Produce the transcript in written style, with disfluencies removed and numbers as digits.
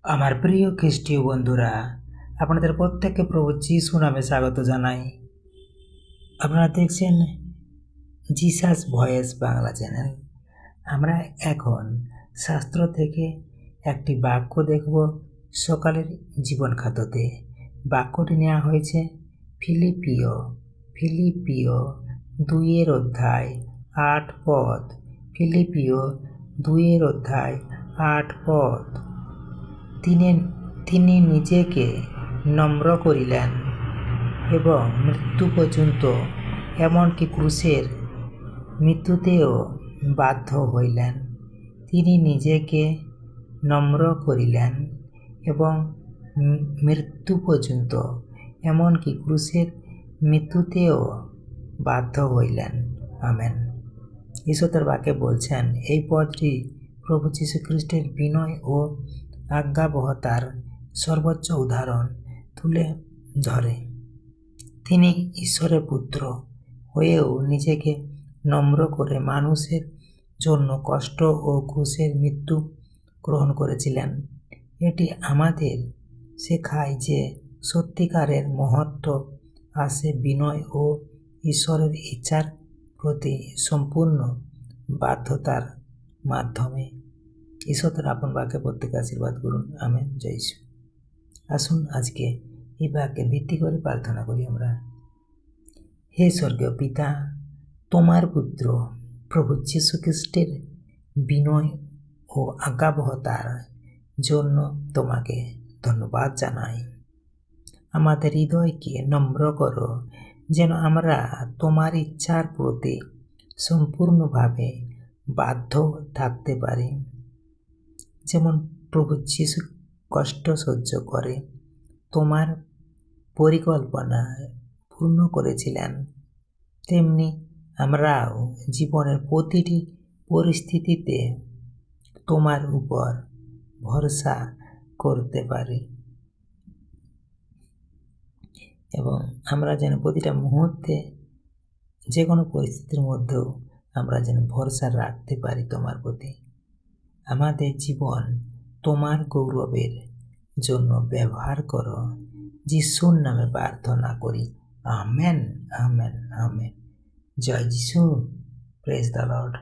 আমার প্রিয় খ্রিস্টীয় বন্ধুরা, আপনাদের প্রত্যেককে প্রভু যিশু নামে স্বাগত জানাই। আপনারা দেখছেন জিসাস ভয়েস বাংলা চ্যানেল। আমরা এখন শাস্ত্র থেকে একটি বাক্য দেখব সকালের জীবন খাদ্যতে। বাক্যটি নেওয়া হয়েছে ফিলিপিও 2 অধ্যায় 8 পদ। ফিলিপিও 2 অধ্যায় 8 পদ। তিনি নিজেকে নম্র করিলেন এবং মৃত্যু পর্যন্ত, এমনকি ক্রুশের মৃত্যুতেও বাধ্য হইলেন। তিনি নিজেকে নম্র করিলেন এবং মৃত্যু পর্যন্ত, এমনকি ক্রুশের মৃত্যুতেও বাধ্য হইলেন। আমেন। ঈশ্বর বাক্যে বলছেন, এই পদটি প্রভু যীশু খ্রিস্টের বিনয় ও আজ্ঞাবহতার সর্বোচ্চ উদাহরণ তুলে ধরে। তিনি ঈশ্বরের পুত্র হয়েও নিজেকে নম্র করে মানুষের জন্য কষ্ট ও ক্রুশের মৃত্যু গ্রহণ করেছিলেন। এটি আমাদের শেখায় যে সত্যিকারের মহত্ব আসে বিনয় ও ঈশ্বরের ইচ্ছার প্রতি সম্পূর্ণ বাধ্যতার মাধ্যমে। ঈশ্বর আপন বাক্যে প্রত্যেকে আশীর্বাদ করুন। আমেন। জয় যীশু। আসুন আজকে এই বাক্যে ভিত্তি করে প্রার্থনা করি আমরা। হে স্বর্গীয় পিতা, তোমার পুত্র প্রভু যীশু খ্রিস্টের বিনয় ও আজ্ঞাবহতার জন্য তোমাকে ধন্যবাদ জানাই। আমাদের হৃদয়কে নম্র করো, যেন আমরা তোমার ইচ্ছার প্রতি সম্পূর্ণভাবে বাধ্য থাকতে পারি। যেমন প্রভু যীশু কষ্ট সহ্য করে তোমার পরিকল্পনা পূর্ণ করেছিলেন, তেমনি আমরাও জীবনের প্রতিটি পরিস্থিতিতে তোমার উপর ভরসা করতে পারি এবং আমরা যেন প্রতিটা মুহূর্তে, যে কোনো পরিস্থিতির মধ্যেও আমরা যেন ভরসা রাখতে পারি তোমার প্রতি। আমাদের জীবন তোমার গৌরবের জন্য ব্যবহার করো। যিশুর নামে প্রার্থনা করি। Amen, amen, amen. জয় যিশু। Praise the Lord.